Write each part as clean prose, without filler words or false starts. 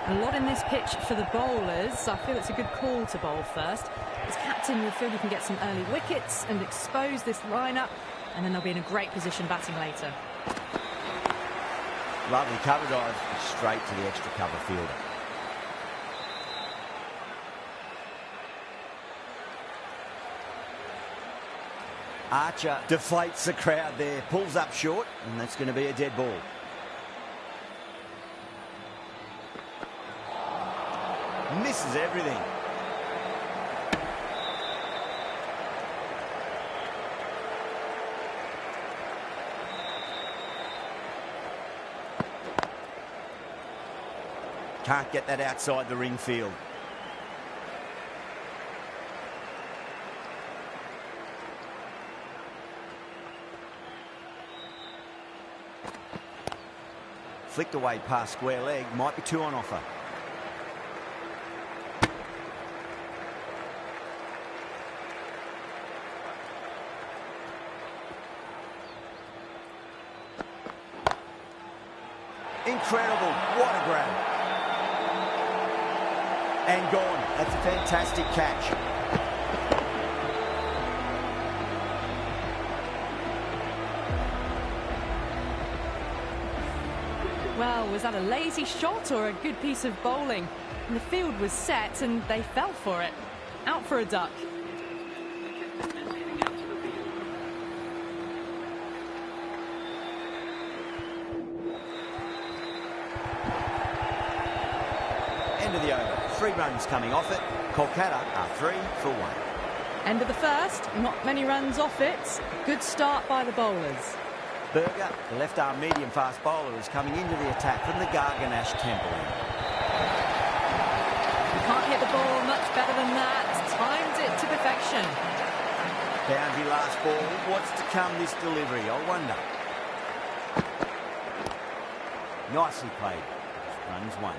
A lot in this pitch for the bowlers. I feel it's a good call to bowl first. As captain, we feel you can get some early wickets and expose this lineup, and then they'll be in a great position batting later. Lovely cover dive, straight to the extra cover fielder. Archer deflates the crowd there, pulls up short, and that's going to be a dead ball. Misses everything. Can't get that outside the ring field. Flicked away past square leg, might be two on offer. Incredible, what a grab. And gone, that's a fantastic catch. Well, was that a lazy shot or a good piece of bowling? And the field was set and they fell for it. Out for a duck. End of the over. 3 runs coming off it. Kolkata are 3 for 1. End of the first. Not many runs off it. Good start by the bowlers. Berger, the left-arm medium-fast bowler, is coming into the attack from the Garganash temple. You can't hit the ball much better than that. Timed it to perfection. Boundary last ball. What's to come this delivery, I wonder. Nicely played. Runs 1.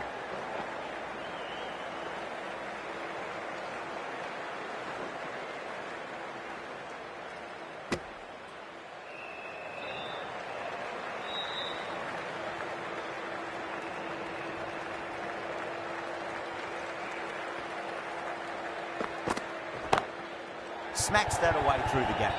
Smacks that away through the gap.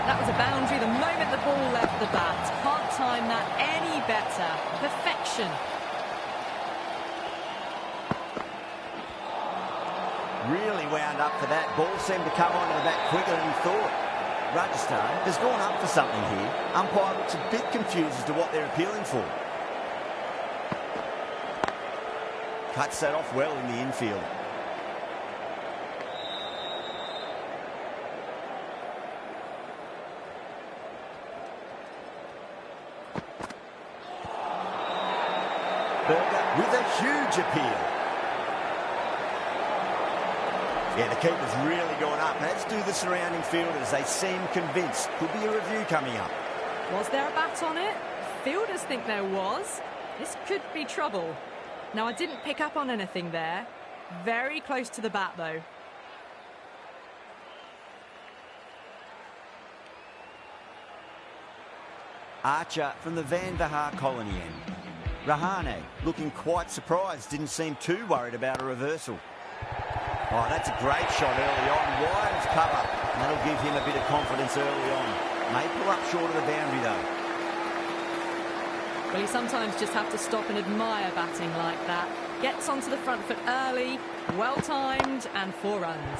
That was a boundary the moment the ball left the bat. Can't time that any better. Perfection. Really wound up for that. Ball seemed to come onto the bat quicker than he thought. Rajasthan has gone up for something here. Umpire looks a bit confused as to what they're appealing for. Cuts that off well in the infield. Berger with a huge appeal. Yeah, the keeper's really gone up, as do the surrounding fielders. They seem convinced. Could be a review coming up. Was there a bat on it? Fielders think there was. This could be trouble. Now, I didn't pick up on anything there. Very close to the bat, though. Archer from the Van der Haar colony end. Rahane looking quite surprised, didn't seem too worried about a reversal. Oh, that's a great shot early on. Wide as cover. And that'll give him a bit of confidence early on. May pull up short of the boundary, though. Well, you sometimes just have to stop and admire batting like that. Gets onto the front foot early, well-timed, and 4 runs.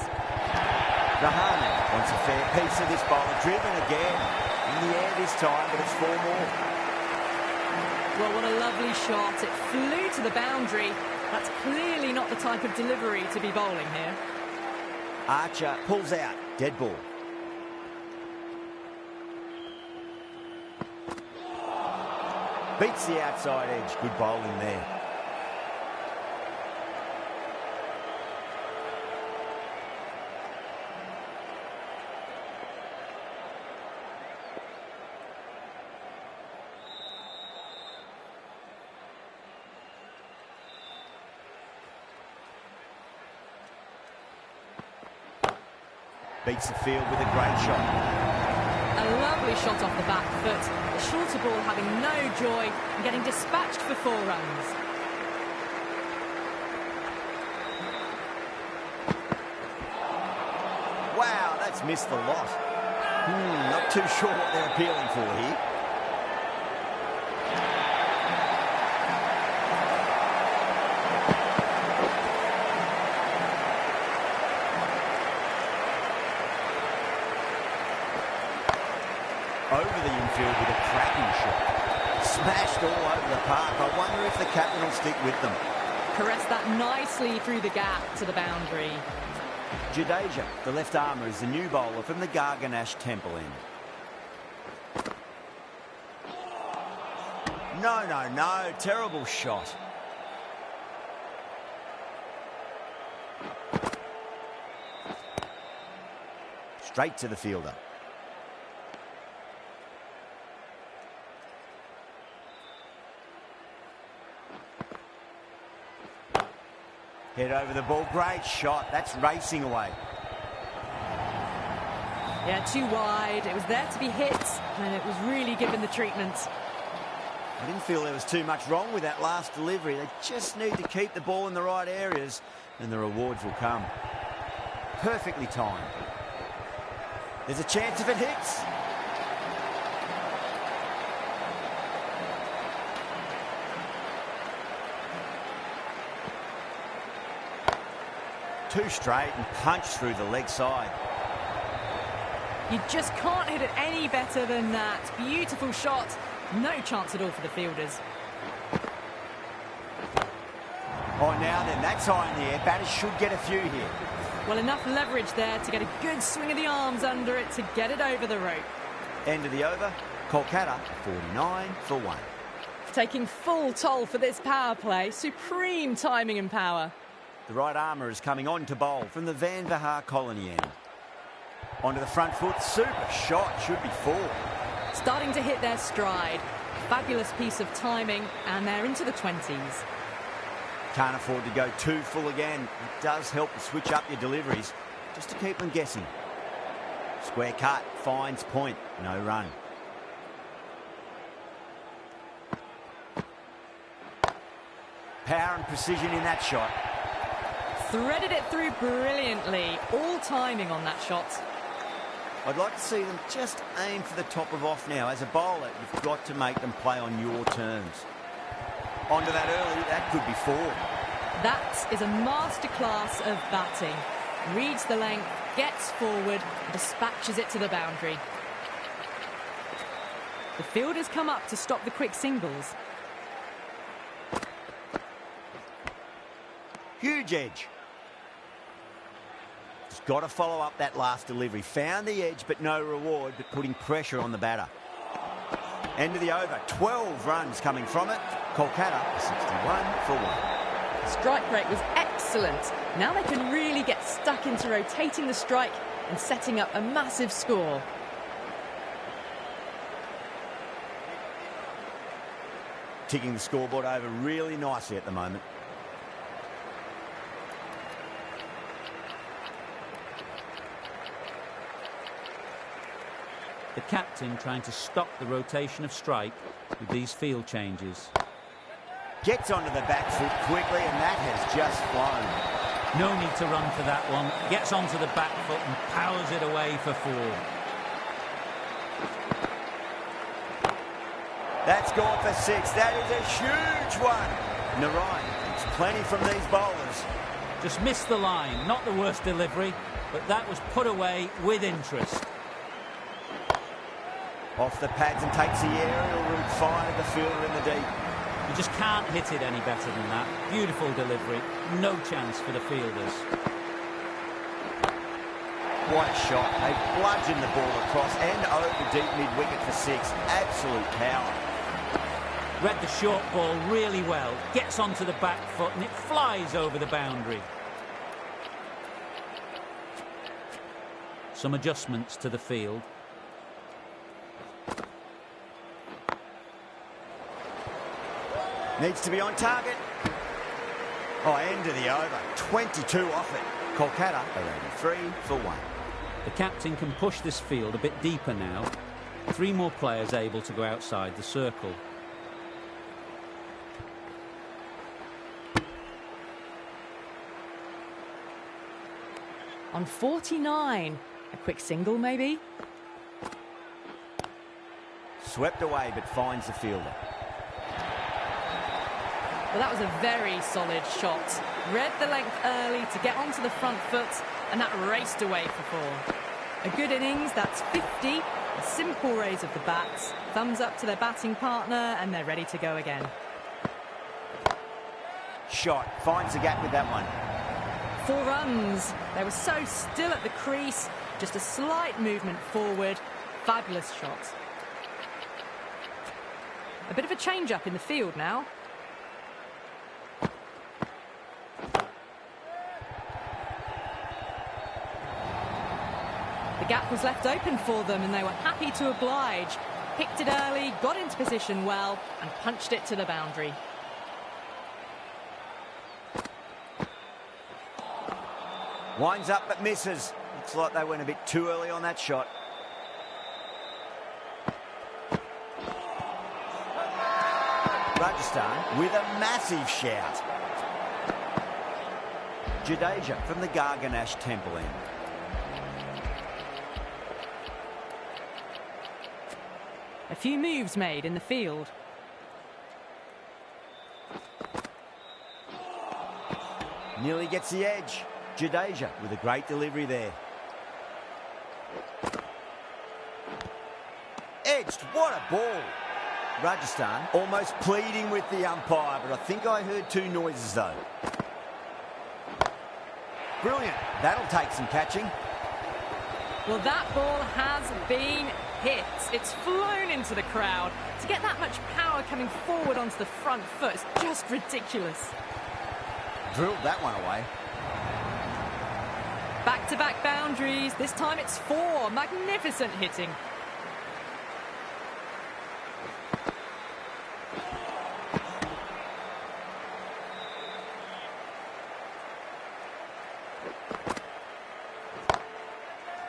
Rahane wants a fair piece of this bowler. Driven again. In the air this time, but it's 4 more. Well, what a lovely shot. It flew to the boundary. That's clearly not the type of delivery to be bowling here. Archer pulls out. Dead ball. Beats the outside edge. Good bowling there. Beats the field with a great shot. A lovely shot off the back foot. The shorter ball having no joy and getting dispatched for 4 runs. Wow, that's missed the lot. Not too sure what they're appealing for here. Over the infield with a cracking shot. Smashed all over the park. I wonder if the captain will stick with them. Caressed that nicely through the gap to the boundary. Jadeja, the left armour, is the new bowler from the Garganash Temple end. No. Terrible shot. Straight to the fielder. Head over the ball. Great shot. That's racing away. Yeah, too wide. It was there to be hit, and it was really given the treatment. I didn't feel there was too much wrong with that last delivery. They just need to keep the ball in the right areas, and the rewards will come. Perfectly timed. There's a chance if it hits. Too straight and punched through the leg side. You just can't hit it any better than that. Beautiful shot. No chance at all for the fielders. Oh, now then, that's high in the air. Batters should get a few here. Well, enough leverage there to get a good swing of the arms under it to get it over the rope. End of the over. Kolkata, 49 for 1. Taking full toll for this power play. Supreme timing and power. The right armour is coming on to bowl from the Van Vahar colony end. Onto the front foot. Super shot. Should be 4. Starting to hit their stride. Fabulous piece of timing, and they're into the 20s. Can't afford to go too full again. It does help to switch up your deliveries, just to keep them guessing. Square cut. Finds point. No run. Power and precision in that shot. Threaded it through brilliantly. All timing on that shot. I'd like to see them just aim for the top of off now. As a bowler, you've got to make them play on your terms. Onto that early, that could be 4. That is a masterclass of batting. Reads the length, gets forward, and dispatches it to the boundary. The fielders come up to stop the quick singles. Huge edge. Just got to follow up that last delivery. Found the edge, but no reward, but putting pressure on the batter. End of the over. 12 runs coming from it. Kolkata, 61 for 1. Strike rate was excellent. Now they can really get stuck into rotating the strike and setting up a massive score. Ticking the scoreboard over really nicely at the moment. The captain trying to stop the rotation of strike with these field changes. Gets onto the back foot quickly, and that has just flown. No need to run for that one. Gets onto the back foot and powers it away for 4. That's gone for 6. That is a huge one. Narayan gets plenty from these bowlers. Just missed the line. Not the worst delivery, but that was put away with interest. Off the pads and takes the aerial route, fired the fielder in the deep. You just can't hit it any better than that. Beautiful delivery. No chance for the fielders. What a shot. They bludgeoned the ball across and over deep mid-wicket for 6. Absolute power. Read the short ball really well. Gets onto the back foot and it flies over the boundary. Some adjustments to the field. Needs to be on target. Oh, end of the over. 22 off it. Kolkata are 83 for 1. The captain can push this field a bit deeper now. 3 more players able to go outside the circle. On 49. A quick single, maybe? Swept away, but finds the fielder. Well, that was a very solid shot. Read the length early to get onto the front foot, and that raced away for 4. A good innings, that's 50. A simple raise of the bats. Thumbs up to their batting partner, and they're ready to go again. Shot. Finds the gap with that one. 4 runs. They were so still at the crease. Just a slight movement forward. Fabulous shot. A bit of a change-up in the field now. The gap was left open for them and they were happy to oblige. Picked it early, got into position well and punched it to the boundary. Winds up but misses. Looks like they went a bit too early on that shot. Rajasthan with a massive shout. Jadeja from the Garganash Temple end. A few moves made in the field. Nearly gets the edge. Jadeja with a great delivery there. Edged, what a ball. Rajasthan almost pleading with the umpire, but I think I heard 2 noises though. Brilliant, that'll take some catching. Well, that ball has been hit. It's flown into the crowd. To get that much power coming forward onto the front foot is just ridiculous. Drilled that one away. Back-to-back boundaries. This time it's 4. Magnificent hitting.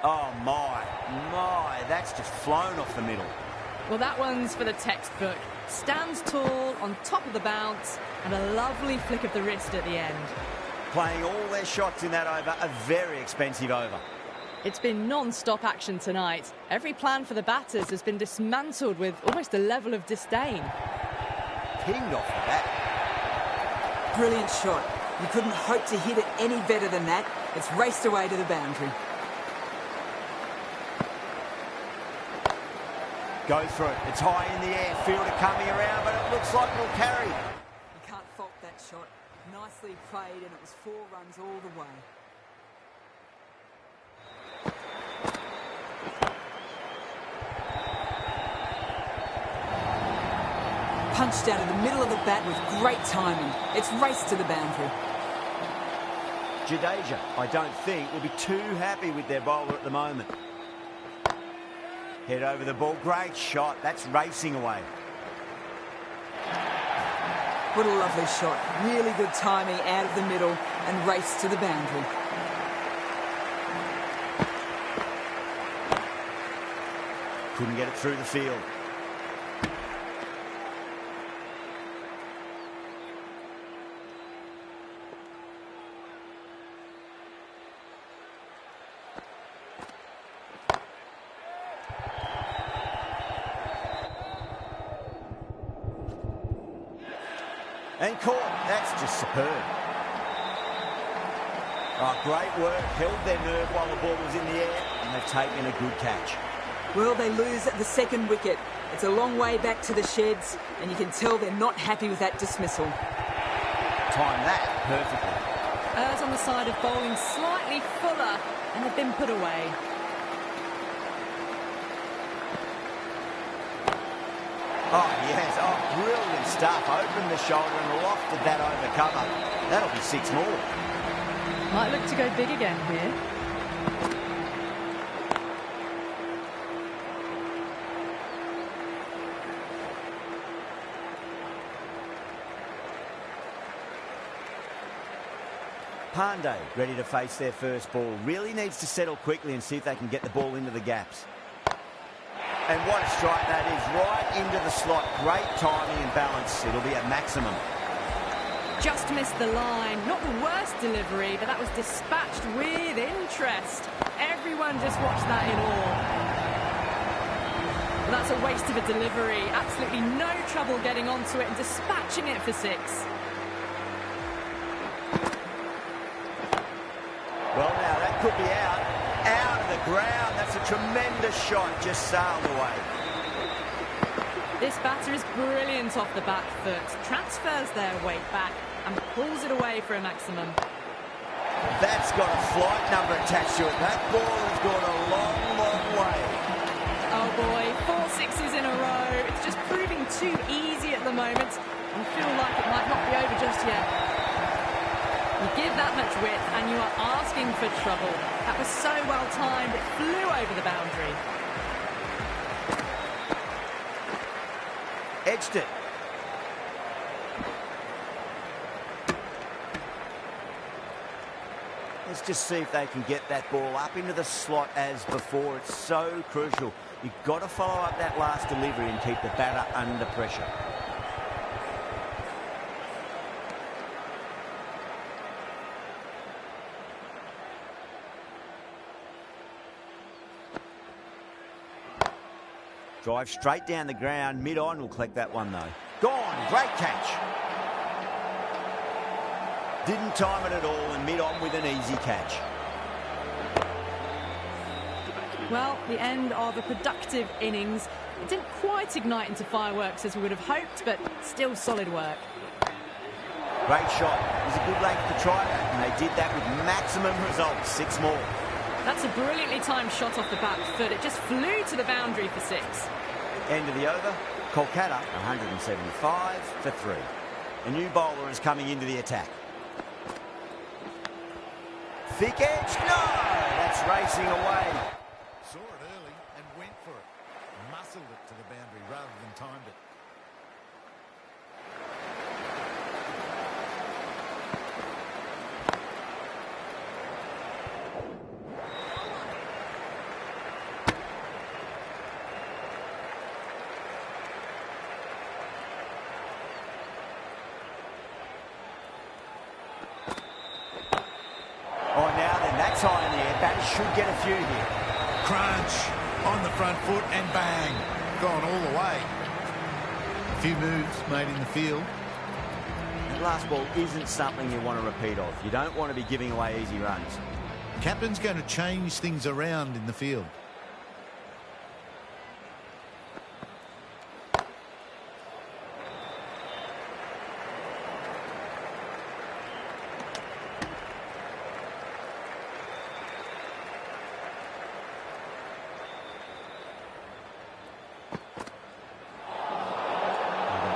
Oh, my, that's just flown off the middle. Well, that one's for the textbook. Stands tall, on top of the bounce, and a lovely flick of the wrist at the end. Playing all their shots in that over, a very expensive over. It's been non-stop action tonight. Every plan for the batters has been dismantled with almost a level of disdain. Pinged off the bat. Brilliant shot. You couldn't hope to hit it any better than that. It's raced away to the boundary. Go through it. It's high in the air. Fielder coming around, but it looks like it'll carry. You can't fault that shot. Nicely played, and it was 4 runs all the way. Punched out of the middle of the bat with great timing. It's raced to the boundary. Jadeja, I don't think, will be too happy with their bowler at the moment. Head over the ball. Great shot. That's racing away. What a lovely shot. Really good timing out of the middle and raced to the boundary. Couldn't get it through the field. And caught. That's just superb. Oh, great work. Held their nerve while the ball was in the air, and they've taken a good catch. Well, they lose at the 2nd wicket. It's a long way back to the sheds, and you can tell they're not happy with that dismissal. Timed that perfectly. Errs on the side of bowling slightly fuller, and they've been put away. Oh, yes. Oh, brilliant stuff. Opened the shoulder and lofted that over cover. That'll be 6 more. Might look to go big again here. Pandey ready to face their first ball. Really needs to settle quickly and see if they can get the ball into the gaps. And what a strike that is, right into the slot. Great timing and balance. It'll be at maximum. Just missed the line. Not the worst delivery, but that was dispatched with interest. Everyone just watched that in awe. Well, that's a waste of a delivery. Absolutely no trouble getting onto it and dispatching it for 6. Well, now, that could be out. Out of the ground. That's a tremendous shot. Just sailed away. This batter is brilliant off the back foot. Transfers their weight back and pulls it away for a maximum. That's got a flight number attached to it. That ball has gone a long, long way. Oh boy, 4 sixes in a row. It's just proving too easy at the moment. I feel like it might not be over just yet. You give that much width and you are asking for trouble. That was so well timed, it flew over the boundary. Edged it. Let's just see if they can get that ball up into the slot as before. It's so crucial. You've got to follow up that last delivery and keep the batter under pressure. Drive straight down the ground. Mid-on will collect that one, though. Gone. Great catch. Didn't time it at all, and mid-on with an easy catch. Well, the end of a productive innings. It didn't quite ignite into fireworks as we would have hoped, but still solid work. Great shot. It was a good length to try that, and they did that with maximum results. 6 more. That's a brilliantly timed shot off the back foot. It just flew to the boundary for 6. End of the over. Kolkata, 175 for 3. A new bowler is coming into the attack. Thick edge. No! That's racing away. Saw it early and went for it. Muscled it to the boundary rather than timed it. Oh, now then, that's high in the air. Batters should get a few here. Crunch on the front foot and bang. Gone all the way. A few moves made in the field. That last ball isn't something you want to repeat of. You don't want to be giving away easy runs. Captain's going to change things around in the field.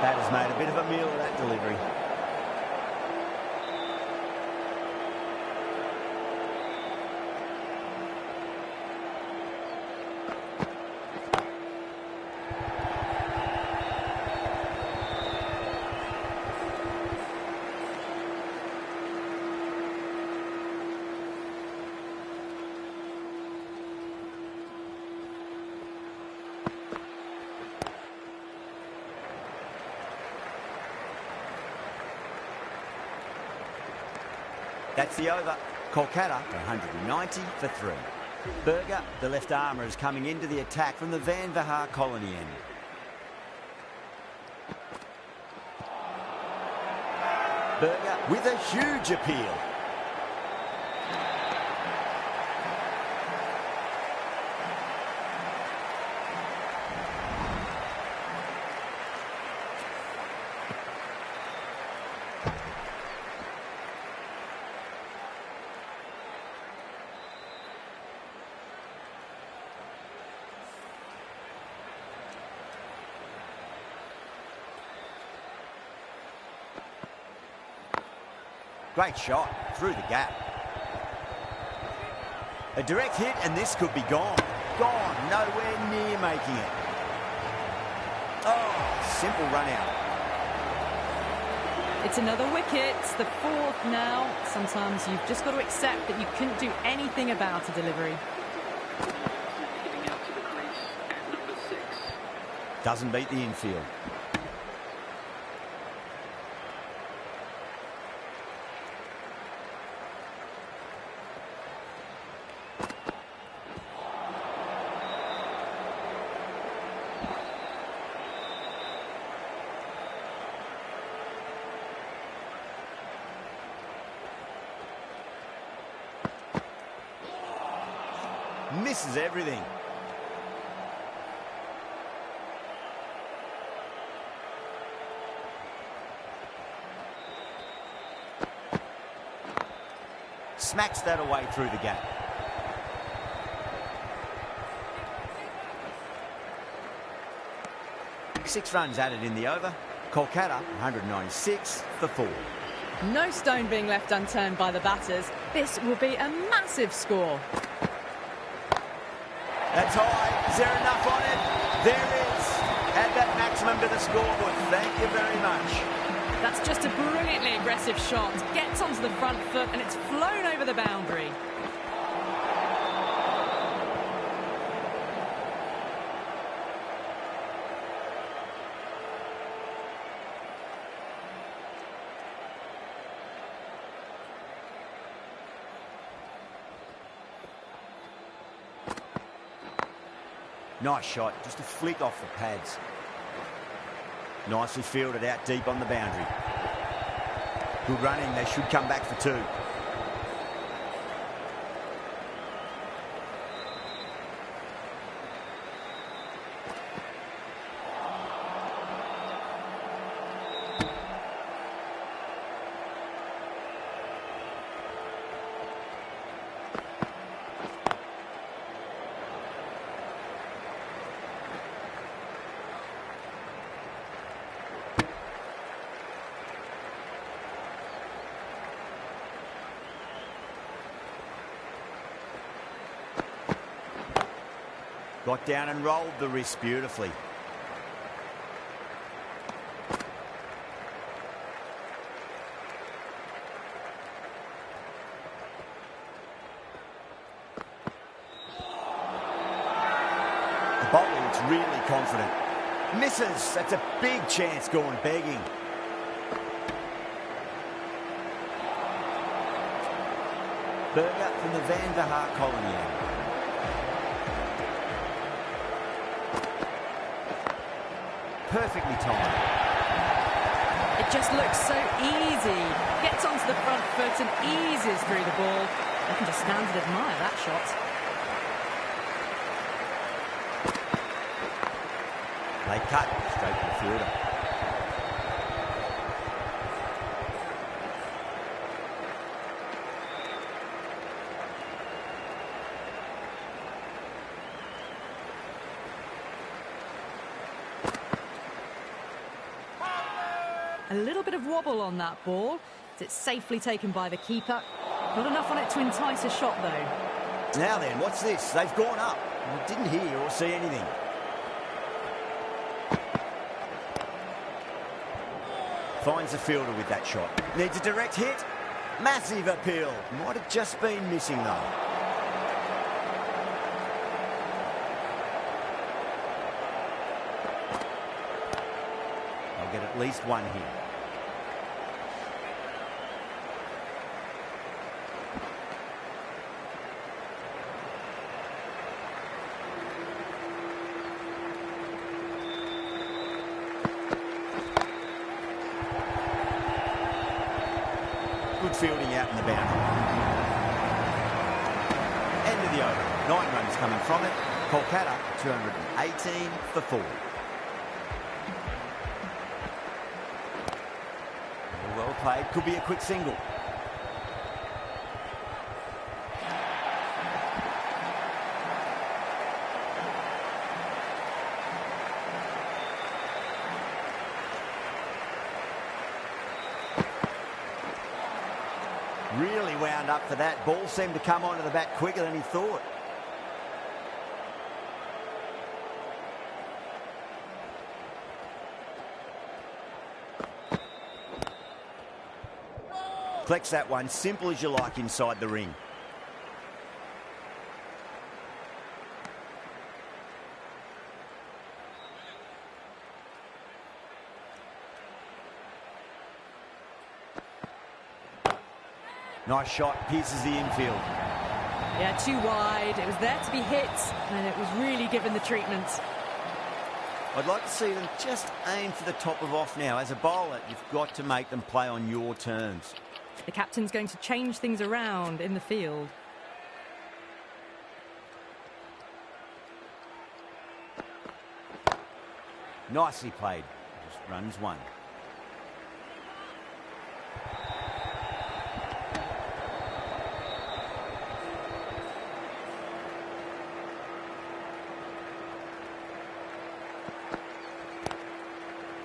Batter's made a bit of a meal of that delivery. That's the over. Kolkata, 190 for 3. Berger, the left armour, is coming into the attack from the Van der Haar colony end. Berger with a huge appeal. Great shot through the gap. A direct hit and this could be gone. Gone, nowhere near making it. Oh, simple run out. It's another wicket, the 4th now. Sometimes you've just got to accept that you couldn't do anything about a delivery. Hitting out to the crease at number 6. Doesn't beat the infield. Misses everything. Smacks that away through the gap. Six runs added in the over. Kolkata 196 for 4. No stone being left unturned by the batters. This will be a massive score. That's high. Is there enough on it? There is. Add that maximum to the scoreboard. Thank you very much. That's just a brilliantly aggressive shot. Gets onto the front foot and it's flown over the boundary. Nice shot, just a flick off the pads. Nicely fielded out deep on the boundary. Good running, they should come back for 2. Got down and rolled the wrist beautifully. The bowler looks really confident. Misses. That's a big chance going begging. Berger from the Van der Haar colony. Perfectly timed. It just looks so easy. Gets onto the front foot and eases through the ball. I can just stand and admire that shot. They cut straight to the fielder. A little bit of wobble on that ball. It's safely taken by the keeper. Not enough on it to entice a shot, though. Now then, what's this? They've gone up. I didn't hear or see anything. Finds the fielder with that shot. Needs a direct hit. Massive appeal. Might have just been missing, though. They'll get at least one here. Good fielding out in the boundary. End of the over. 9 runs coming from it. Kolkata 218 for 4. Well played. Could be a quick single. Really wound up for that. Ball seemed to come onto the bat quicker than he thought. Flex that one, simple as you like inside the ring. Nice shot, pierces the infield. Yeah, too wide. It was there to be hit, and it was really given the treatment. I'd like to see them just aim for the top of off now. As a bowler, you've got to make them play on your terms. The captain's going to change things around in the field. Nicely played. Just runs one.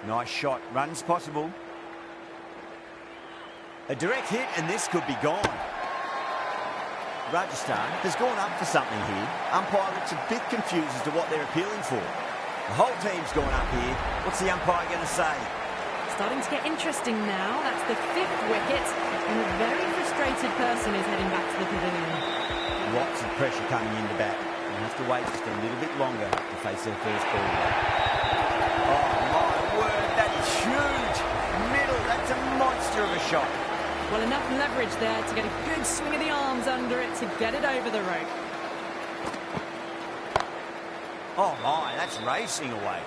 Nice shot. Runs possible. A direct hit, and this could be gone. Rajasthan has gone up for something here. Umpire looks a bit confused as to what they're appealing for. The whole team's gone up here. What's the umpire going to say? Starting to get interesting now. That's the 5th wicket, and a very frustrated person is heading back to the pavilion. Lots of pressure coming in the bat. They'll have to wait just a little bit longer to face their first ball. Oh, my word, that is huge. Middle, that's a monster of a shot. Well, enough leverage there to get a good swing of the arms under it to get it over the rope. Oh, my, that's racing away.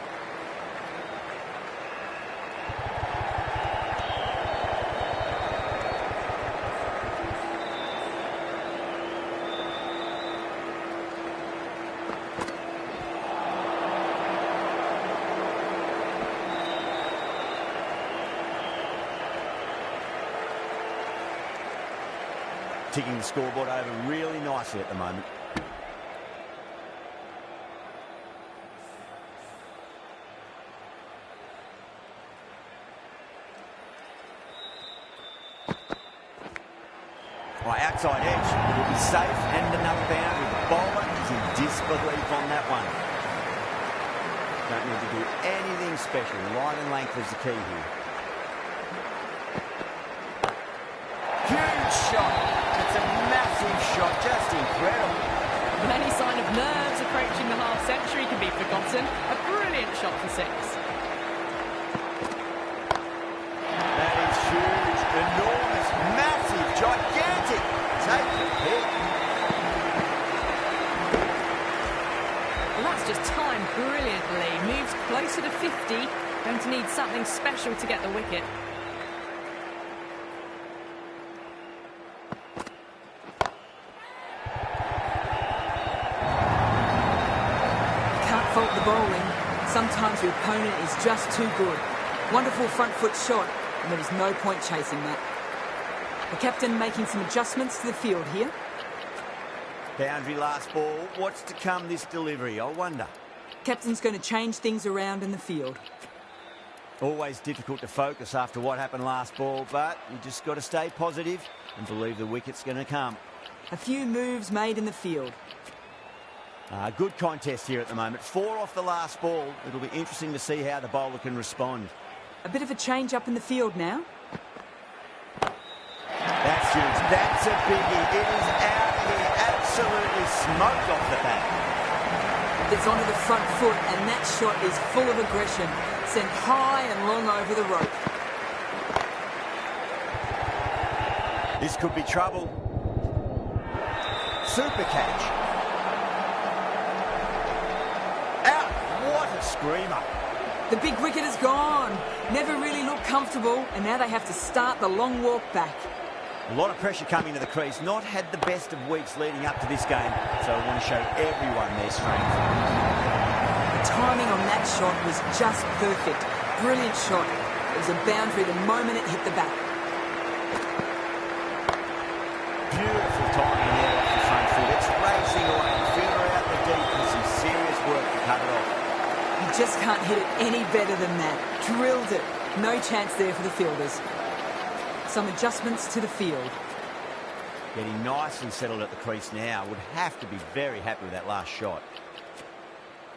Ticking the scoreboard over really nicely at the moment. Right, outside edge, it will be safe and another boundary. The bowler is in disbelief on that one. Don't need to do anything special. Line and length is the key here. Huge shot. It's a massive shot, just incredible. With any sign of nerves approaching the half-century can be forgotten. A brilliant shot for 6. That is huge, enormous, massive, gigantic. Take the hit. Well, that's just timed brilliantly. Moves closer to 50. Going to need something special to get the wicket. Fault the bowling. Sometimes your opponent is just too good. Wonderful front foot shot, and there is no point chasing that. The captain making some adjustments to the field here. Boundary last ball. What's to come this delivery, I wonder? Captain's going to change things around in the field. Always difficult to focus after what happened last ball, but you just got to stay positive and believe the wicket's going to come. A few moves made in the field. Good contest here at the moment. 4 off the last ball. It'll be interesting to see how the bowler can respond. A bit of a change up in the field now. That's huge. That's a biggie. It is out of here. Absolutely smoked off the bat. Gets onto the front foot, and that shot is full of aggression. Sent high and long over the rope. This could be trouble. Super catch. Out. What a screamer. The big wicket is gone. Never really looked comfortable, and now they have to start the long walk back. A lot of pressure coming to the crease. Not had the best of weeks leading up to this game, so I want to show everyone their strength. The timing on that shot was just perfect. Brilliant shot. It was a boundary the moment it hit the bat. Beautiful timing there off the front foot. It's racing away. Fielder out the deep and some serious work to cut it off. You just can't hit it any better than that. Drilled it. No chance there for the fielders. Some adjustments to the field. Getting nicely settled at the crease now. Would have to be very happy with that last shot.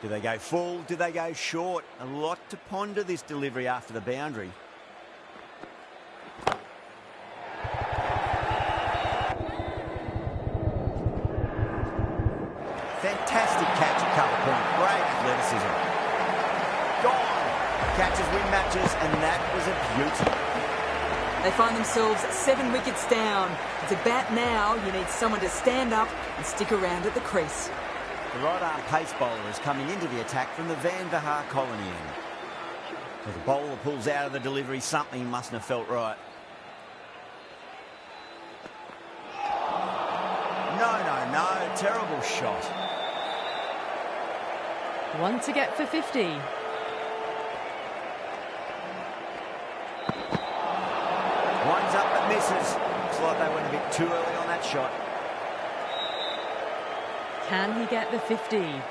Do they go full? Do they go short? A lot to ponder this delivery after the boundary. Fantastic catch at cover point. Great athleticism. Gone. Catches win matches, and that was a beauty. A They find themselves 7 wickets down. And to bat now, you need someone to stand up and stick around at the crease. The right-arm pace bowler is coming into the attack from the Van der Haar colony end. As the bowler pulls out of the delivery, something mustn't have felt right. No, terrible shot. One to get for 50. Winds up but misses. Looks like they went a bit too early on that shot. Can he get the 50?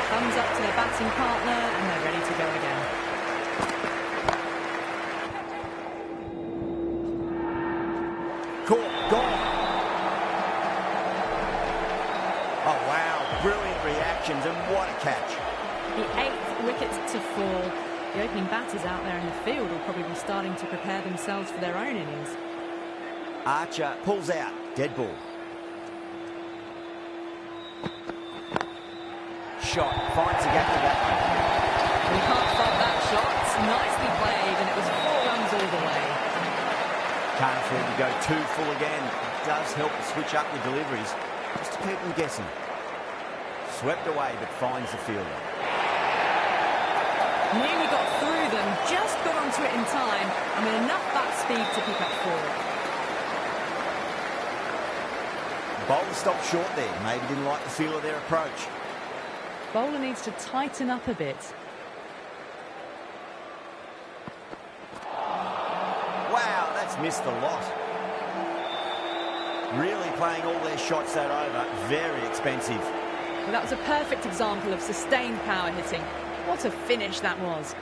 Thumbs up to their batting partner and they're ready to go again. Caught, gone. Oh wow, brilliant reactions and what a catch. The 8th wicket to fall. The opening batters out there in the field will probably be starting to prepare themselves for their own innings. Archer pulls out, dead ball. Shot, finds a gap with that one. We can't fault that shot. Nicely played, and it was 4 runs all the way. Can't afford to go too full again. It does help to switch up your deliveries, just to keep them guessing. Swept away, but finds the fielder. Nearly got through them, just got onto it in time, and with enough bat speed to pick up 4. The bowler stopped short there. Maybe didn't like the feel of their approach. Bowler needs to tighten up a bit. Wow, that's missed a lot. Really playing all their shots that over. Very expensive. Well, that was a perfect example of sustained power hitting. What a finish that was.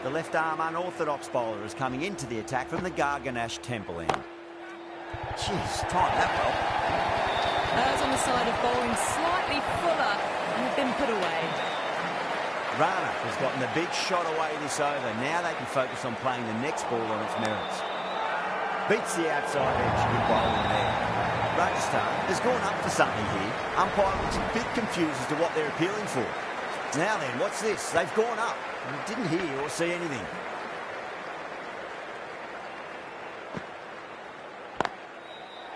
The left-arm unorthodox bowler is coming into the attack from the Garganash Temple end. Jeez, timed that well. Hers on the side of bowling slightly fuller and have been put away. Rana has gotten the big shot away this over. Now they can focus on playing the next ball on its merits. Beats the outside edge. Good bowling there. Rajasthan has gone up for something here. Umpire looks a bit confused as to what they're appealing for. Now then, what's this? They've gone up. Didn't hear or see anything.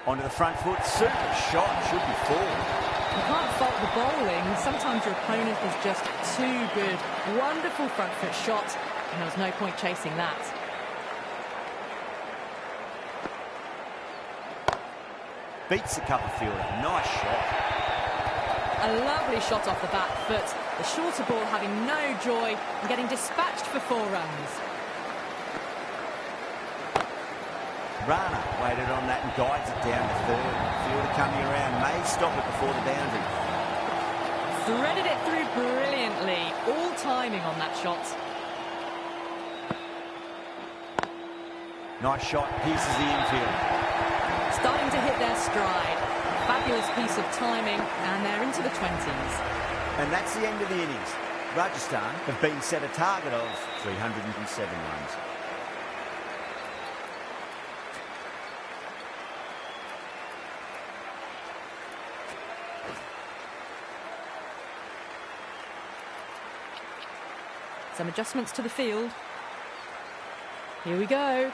Onto the front foot. Super shot. Should be 4. You can't fault the bowling. Sometimes your opponent is just too good. Wonderful front foot shot, and there was no point chasing that. Beats the cover fielder. Nice shot. A lovely shot off the back foot. The shorter ball having no joy and getting dispatched for 4 runs. Rana waited on that and guides it down to 3rd. Fielder coming around may stop it before the boundary. Threaded it through brilliantly. All timing on that shot. Nice shot. Pierces the infield. Starting to hit their stride. Fabulous piece of timing, and they're into the 20s. And that's the end of the innings. Rajasthan have been set a target of 307 runs. Some adjustments to the field. Here we go.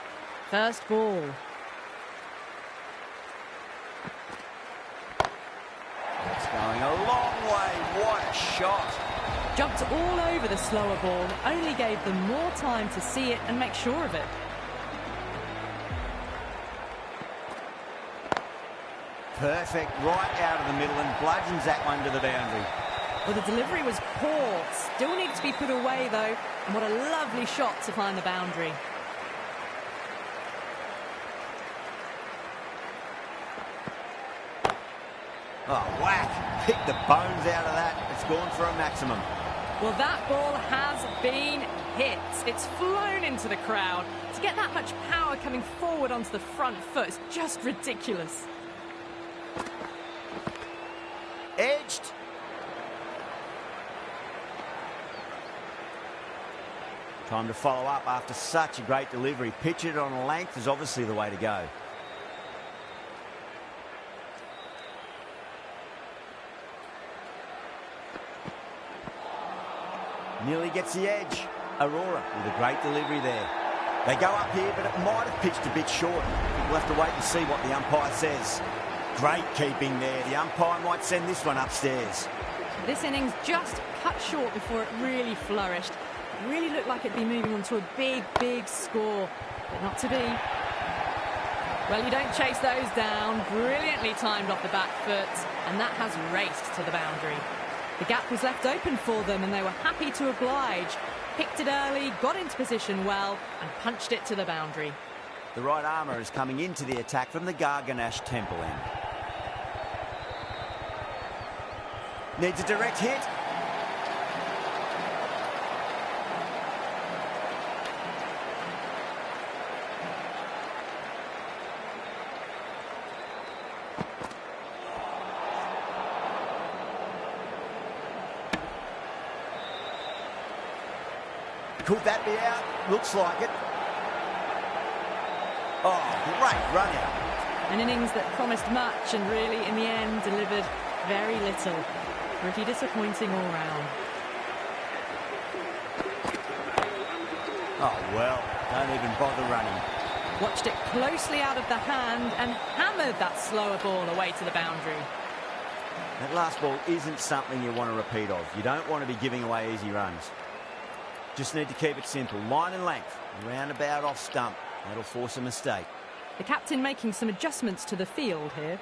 First ball. It's going a long way. What a shot. Jumped all over the slower ball, only gave them more time to see it and make sure of it. Perfect. Right out of the middle and bludgeons that one to the boundary. Well, the delivery was poor. Still needs to be put away, though. And what a lovely shot to find the boundary. Oh, whack. Picked the bones out of that. It's gone for a maximum. Well, that ball has been hit. It's flown into the crowd. To get that much power coming forward onto the front foot is just ridiculous. Edged. Time to follow up after such a great delivery. Pitch it on a length is obviously the way to go. Nearly gets the edge. Aurora with a great delivery there. They go up here, but it might have pitched a bit short. We'll have to wait and see what the umpire says. Great keeping there. The umpire might send this one upstairs. This innings just cut short before it really flourished. It really looked like it'd be moving on to a big, big score, but not to be. Well, you don't chase those down. Brilliantly timed off the back foot, and that has raced to the boundary. The gap was left open for them, and they were happy to oblige. Picked it early, got into position well, and punched it to the boundary. The right armour is coming into the attack from the Garganash Temple end. Needs a direct hit. Could that be out? Looks like it. Oh, great run out. An innings that promised much and really, in the end, delivered very little. Pretty disappointing all round. Oh, well, don't even bother running. Watched it closely out of the hand and hammered that slower ball away to the boundary. That last ball isn't something you want to repeat of. You don't want to be giving away easy runs. Just need to keep it simple. Line and length. Roundabout off stump. That'll force a mistake. The captain making some adjustments to the field here.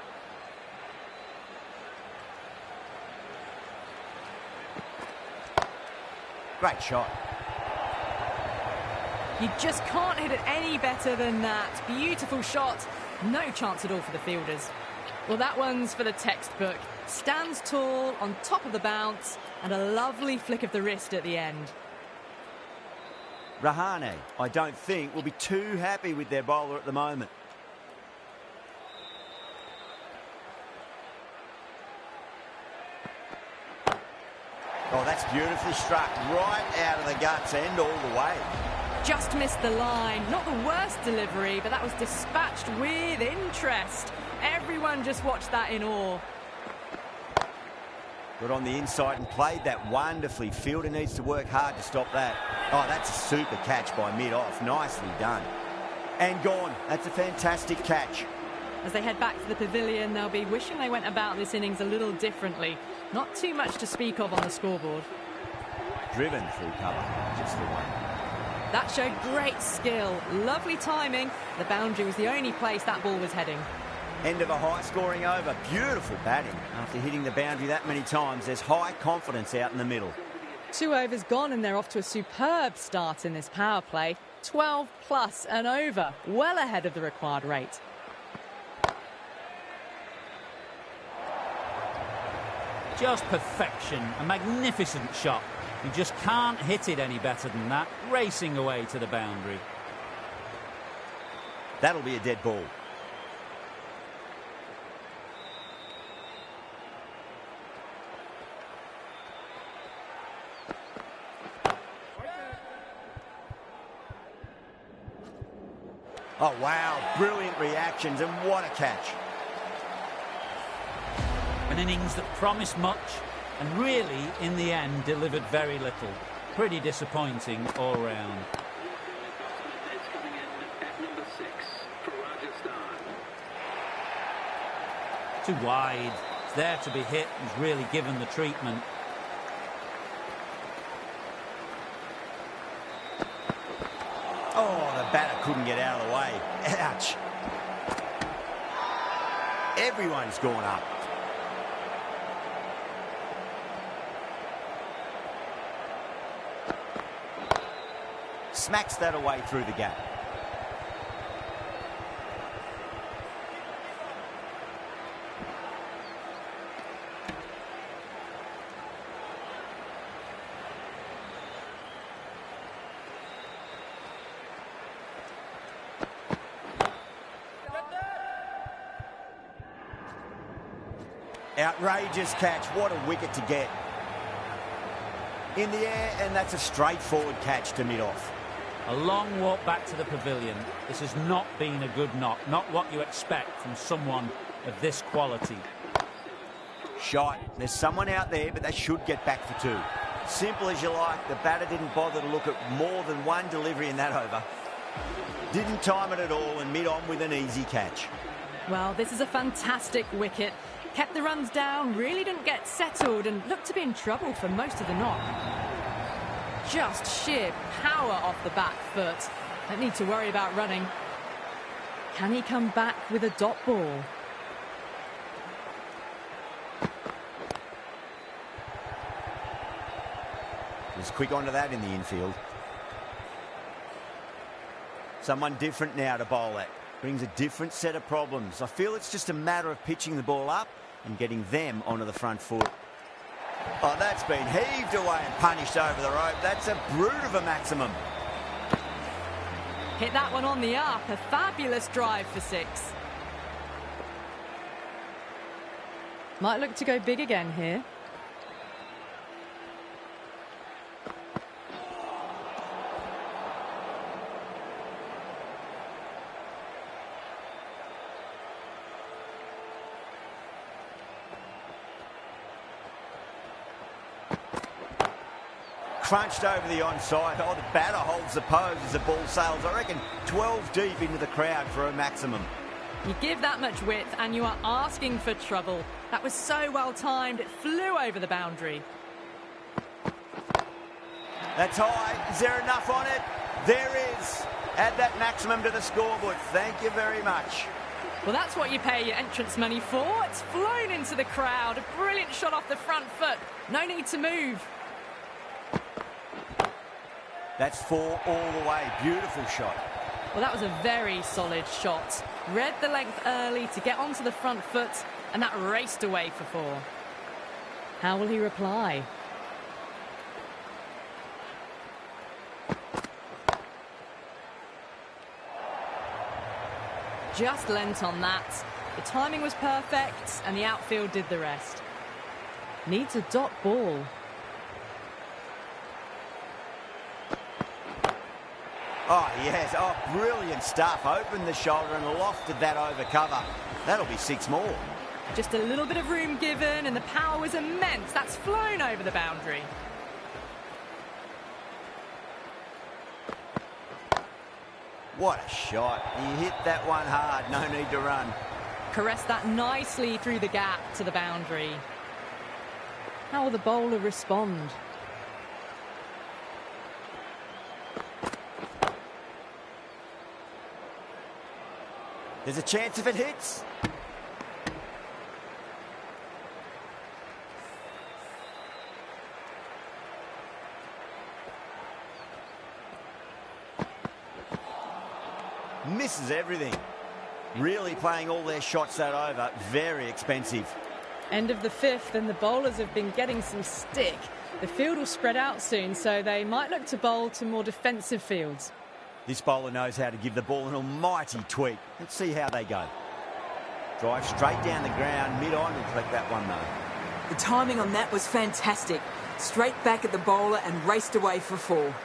Great shot. You just can't hit it any better than that. Beautiful shot. No chance at all for the fielders. Well, that one's for the textbook. Stands tall, on top of the bounce, and a lovely flick of the wrist at the end. Rahane, I don't think, will be too happy with their bowler at the moment. Oh, that's beautifully struck. Right out of the guts end all the way. Just missed the line. Not the worst delivery, but that was dispatched with interest. Everyone just watched that in awe. Got on the inside and played that wonderfully. Fielder needs to work hard to stop that. Oh, that's a super catch by mid-off. Nicely done. And gone. That's a fantastic catch. As they head back to the pavilion, they'll be wishing they went about this innings a little differently. Not too much to speak of on the scoreboard. Driven through cover. Just the one. That showed great skill. Lovely timing. The boundary was the only place that ball was heading. End of a high-scoring over. Beautiful batting. After hitting the boundary that many times, there's high confidence out in the middle. 2 overs gone and they're off to a superb start in this power play. 12 plus and over. Well ahead of the required rate. Just perfection. A magnificent shot. You just can't hit it any better than that. Racing away to the boundary. That'll be a dead ball. Oh, wow. Brilliant reactions, and what a catch. An innings that promised much and really, in the end, delivered very little. Pretty disappointing all round. Too wide. It's there to be hit. He's really given the treatment. Oh, the batter couldn't get out of the way. Ouch. Everyone's gone up. Smacks that away through the gap. Outrageous catch. What a wicket to get. In the air, and that's a straightforward catch to mid-off. A long walk back to the pavilion. This has not been a good knock. Not what you expect from someone of this quality. Shot. There's someone out there, but they should get back for two. Simple as you like. The batter didn't bother to look at more than one delivery in that over. Didn't time it at all and mid-on with an easy catch. Well, this is a fantastic wicket. Kept the runs down, really didn't get settled and looked to be in trouble for most of the knock. Just sheer power off the back foot. Don't need to worry about running. Can he come back with a dot ball? Was quick onto that in the infield. Someone different now to bowl at. Brings a different set of problems. I feel it's just a matter of pitching the ball up and getting them onto the front foot. Oh, that's been heaved away and punished over the rope. That's a brute of a Maximum. Hit that one on the up. A fabulous drive for 6. Might look to go big again here. Crunched over the onside. Oh, the batter holds the pose as the ball sails, I reckon, 12 deep into the crowd for a Maximum. You give that much width and you are asking for trouble. That was so well timed, it flew over the boundary. That's high. Is there enough on it? There is. Add that Maximum to the scoreboard. Thank you very much. Well, that's what you pay your entrance money for. It's flown into the crowd. A brilliant shot off the front foot. No need to move. That's 4 all the way. Beautiful shot. Well, that was a very solid shot. Read the length early to get onto the front foot, and that raced away for 4. How will he reply? Just lent on that. The timing was perfect, and the outfield did the rest. Needs a dot ball. Oh, yes. Oh, brilliant stuff. Opened the shoulder and lofted that over cover. That'll be 6 more. Just a little bit of room given, and the power was immense. That's flown over the boundary. What a shot. He hit that one hard. No need to run. Caressed that nicely through the gap to the boundary. How will the bowler respond? There's a chance if it hits. Misses everything. Really playing all their shots that over. Very expensive. End of the 5th, and the bowlers have been getting some stick. The field will spread out soon, so they might look to bowl to more defensive fields. This bowler knows how to give the ball an almighty tweak. Let's see how they go. Drive straight down the ground, mid-on, and collect that one, though. The timing on that was fantastic. Straight back at the bowler and raced away for 4.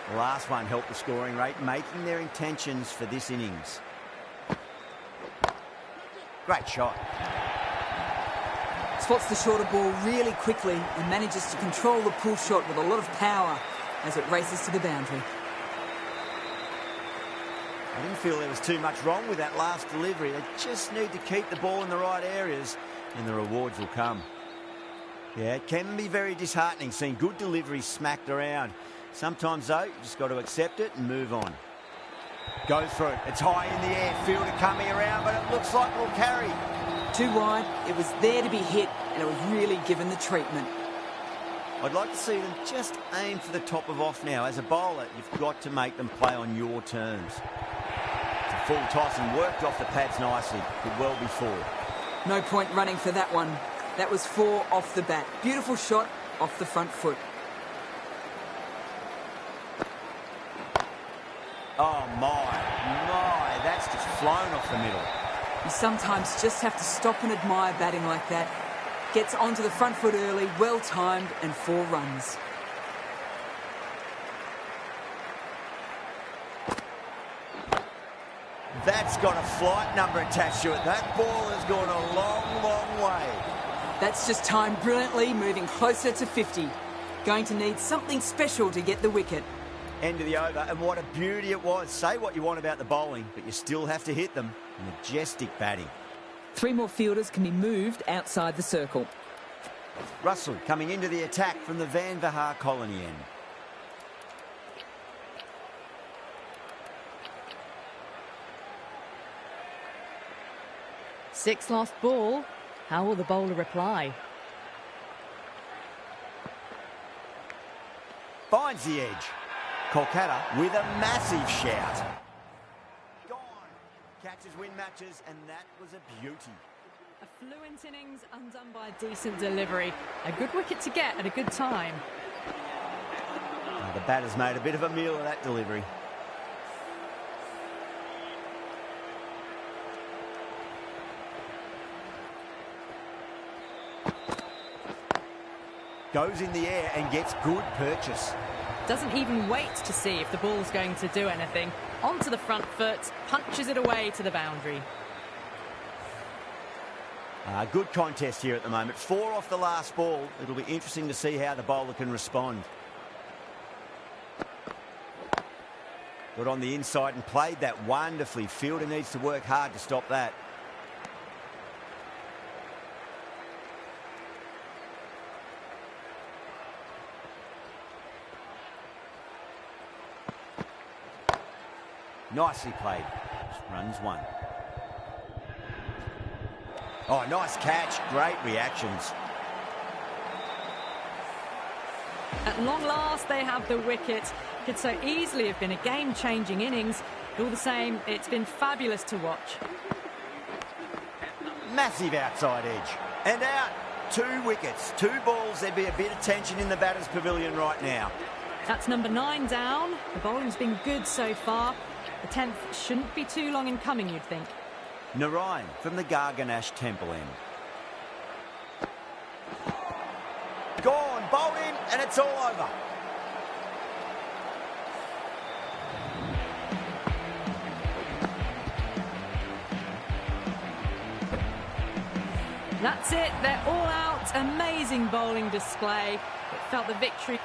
The last one helped the scoring rate, making their intentions for this innings. Great shot. Spots the shorter ball really quickly and manages to control the pull shot with a lot of power as it races to the boundary. I didn't feel there was too much wrong with that last delivery. They just need to keep the ball in the right areas and the rewards will come. Yeah, it can be very disheartening seeing good deliveries smacked around. Sometimes, though, you just got to accept it and move on. Go through it. It's high in the air. Fielder coming around, but it looks like it'll carry. Too wide. It was there to be hit, and it was really given the treatment. I'd like to see them just aim for the top of off now. As a bowler, you've got to make them play on your terms. It's a full toss and worked off the pads nicely. Could well be 4. No point running for that one. That was 4 off the bat. Beautiful shot off the front foot. Oh, my, that's just flown off the middle. You sometimes just have to stop and admire batting like that. Gets onto the front foot early, well timed, and 4 runs. That's got a flight number attached to it. That ball has gone a long, long way. That's just timed brilliantly, moving closer to 50. Going to need something special to get the wicket. End of the over, and what a beauty it was. Say what you want about the bowling, but you still have to hit them. Majestic batting. 3 more fielders can be moved outside the circle. Russell coming into the attack from the Van der Haar colony end. Six lost ball. How will the bowler reply? Finds the edge. Kolkata with a massive shout. Gone. Catches win matches, and that was a beauty. A fluent innings undone by a decent delivery. A good wicket to get at a good time. The batter's made a bit of a meal of that delivery. Goes in the air and gets good purchase. Doesn't even wait to see if the ball's going to do anything. Onto the front foot, punches it away to the boundary. Good contest here at the moment. 4 off the last ball. It'll be interesting to see how the bowler can respond. Got on the inside and played that wonderfully. Fielder needs to work hard to stop that. Nicely played. Runs 1. Oh, nice catch. Great reactions. At long last, they have the wicket. Could so easily have been a game-changing innings. But all the same, it's been fabulous to watch. Massive outside edge. And out. 2 wickets. 2 balls. There'd be a bit of tension in the batter's pavilion right now. That's number 9 down. The bowling's been good so far. The 10th shouldn't be too long in coming, you'd think. Narayan from the Garganash Temple end. Gone, bowled in, and it's all over. That's it, they're all out. Amazing bowling display. It felt the victory.